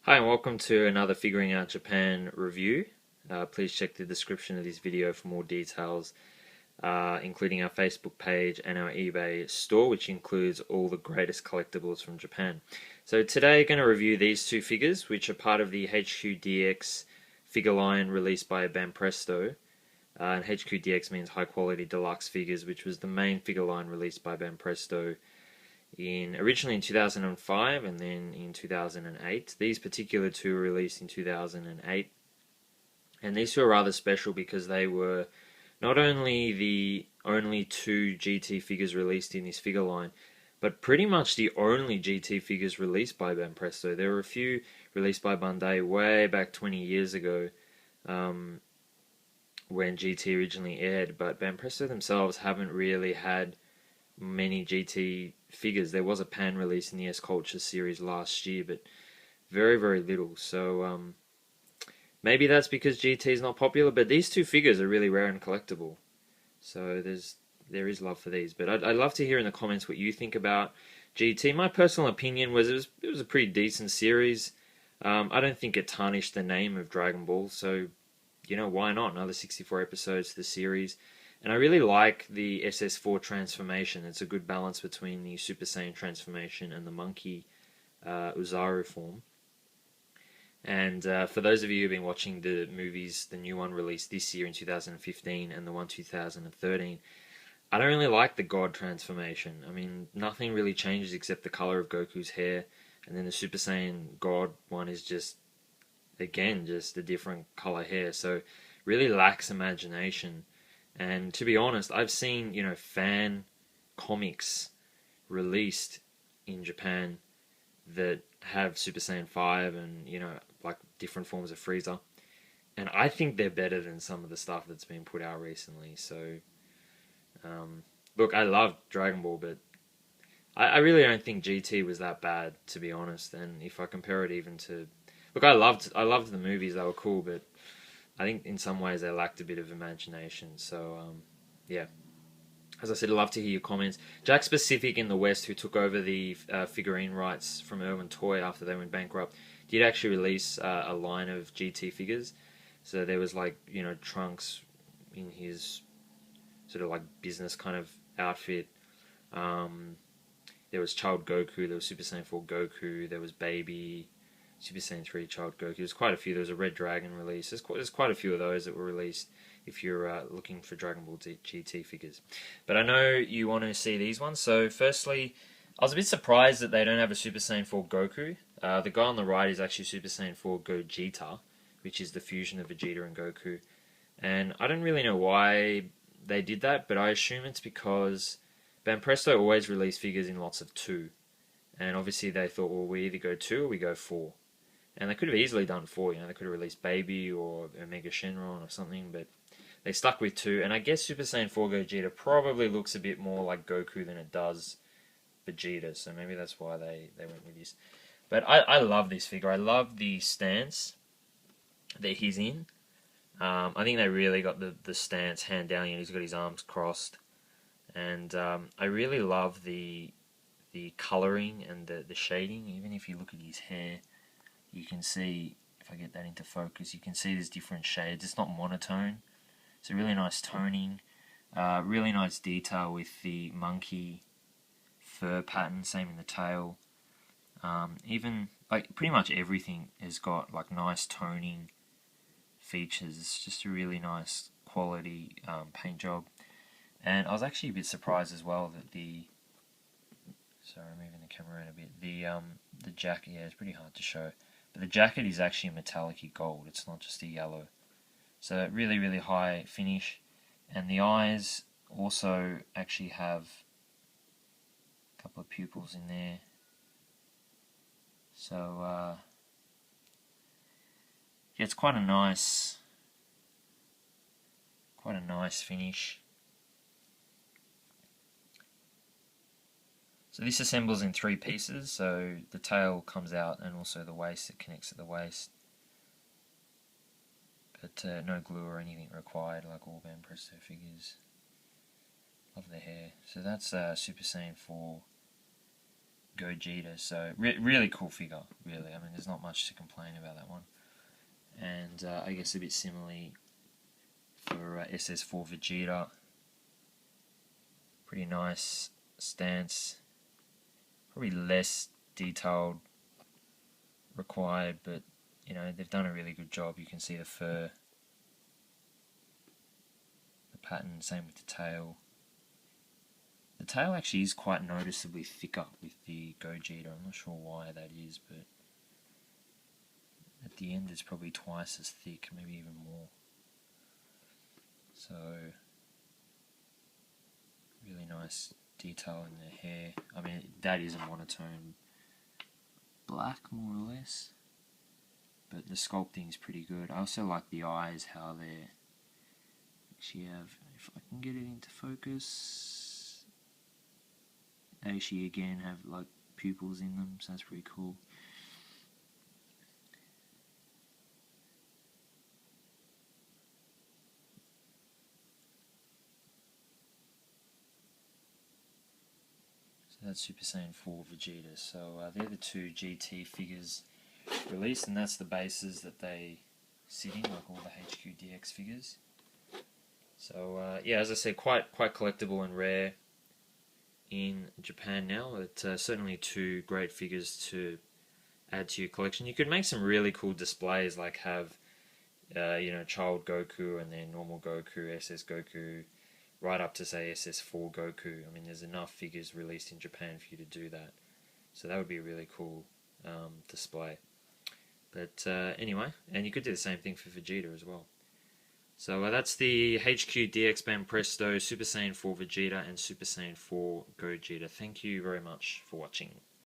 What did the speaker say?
Hi and welcome to another Figuring Out Japan review. Please check the description of this video for more details, including our Facebook page and our eBay store, which includes all the greatest collectibles from Japan. So today I'm going to review these two figures, which are part of the HQDX figure line released by Banpresto. And HQDX means High Quality Deluxe Figures, which was the main figure line released by Banpresto originally in 2005 and then in 2008. These particular two were released in 2008, and these two are rather special because they were not only the only two GT figures released in this figure line, but pretty much the only GT figures released by Banpresto. There were a few released by Bandai way back 20 years ago, when GT originally aired, but Banpresto themselves haven't really had many GT figures. There was a pan release in the S Culture series last year, but very, very little. So maybe that's because GT is not popular, but these two figures are really rare and collectible. So there is love for these. But I'd love to hear in the comments what you think about GT. My personal opinion was it was a pretty decent series. I don't think it tarnished the name of Dragon Ball, so why not? Another 64 episodes to the series. And I really like the SS4 transformation. It's a good balance between the Super Saiyan transformation and the monkey Uzaru form. And for those of you who've been watching the movies, the new one released this year in 2015 and the one 2013, I don't really like the God transformation. I mean, nothing really changes except the color of Goku's hair. And then the Super Saiyan God one is just a different color hair. So really lacks imagination. And to be honest, I've seen, fan comics released in Japan that have Super Saiyan 5 and, like different forms of Frieza. And I think they're better than some of the stuff that's been put out recently. So, look, I love Dragon Ball, but I really don't think GT was that bad, to be honest. And if I compare it even to... Look, I loved the movies, they were cool, but I think in some ways they lacked a bit of imagination. So, yeah. As I said, I'd love to hear your comments. Jack Specific in the West, who took over the figurine rights from Irwin Toy after they went bankrupt, did actually release a line of GT figures. So there was Trunks in his sort of like business kind of outfit. There was Child Goku, there was Super Saiyan 4 Goku, there was Baby, Super Saiyan 3 Child Goku. There's quite a few. There was a Red Dragon release. There's quite a few of those that were released if you're looking for Dragon Ball GT figures. But I know you want to see these ones. So firstly, I was a bit surprised that they don't have a Super Saiyan 4 Goku. The guy on the right is actually Super Saiyan 4 Gogeta, which is the fusion of Vegeta and Goku. And I don't really know why they did that, but I assume it's because Banpresto always release figures in lots of 2. And obviously they thought, well, we either go 2 or we go 4. And they could have easily done 4, they could have released Baby or Omega Shenron or something, but they stuck with 2. And I guess Super Saiyan 4 Gogeta probably looks a bit more like Goku than it does Vegeta, so maybe that's why they went with this. But I love this figure. I love the stance that he's in. I think they really got the stance hand down. He's got his arms crossed. And I really love the colouring and the shading. Even if you look at his hair, you can see, if I get that into focus, you can see there's different shades. It's not monotone. It's a really nice toning, really nice detail with the monkey fur pattern, same in the tail. Even, pretty much everything has got, nice toning features. It's just a really nice quality paint job. And I was actually a bit surprised as well that sorry, moving the camera around a bit, the jacket, it's pretty hard to show. But the jacket is actually metallic gold, it's not just a yellow. So really, really high finish. And the eyes also actually have a couple of pupils in there. So, yeah, it's quite a nice finish. So this assembles in 3 pieces, so the tail comes out and also the waist, it connects at the waist. But no glue or anything required like all Banpresto figures. Love the hair. So that's Super Saiyan 4 Gogeta. So really cool figure, really. I mean, there's not much to complain about that one. And I guess a bit similarly for SS4 Vegeta. Pretty nice stance. Probably less detailed required, but you know, they've done a really good job. You can see the fur, the pattern, same with the tail. The tail actually is quite noticeably thicker with the Gogeta. I'm not sure why that is, but at the end it's probably twice as thick, maybe even more. So really nice detail in the hair. I mean, that is a monotone black, more or less, but the sculpting is pretty good. I also like the eyes, how they actually have, if I can get it into focus, they actually again have like pupils in them, so that's pretty cool. So that's Super Saiyan 4 Vegeta. So they're the two GT figures released, and that's the bases that they sit in, like all the HQ DX figures. So yeah, as I said, quite collectible and rare in Japan now. It's certainly two great figures to add to your collection. You could make some really cool displays, like have you know, Child Goku and then normal Goku, SS Goku, right up to say SS4 Goku. I mean, there's enough figures released in Japan for you to do that. So that would be a really cool display. But anyway, and you could do the same thing for Vegeta as well. So that's the HQ DX Banpresto, Super Saiyan 4 Vegeta and Super Saiyan 4 Gogeta. Thank you very much for watching.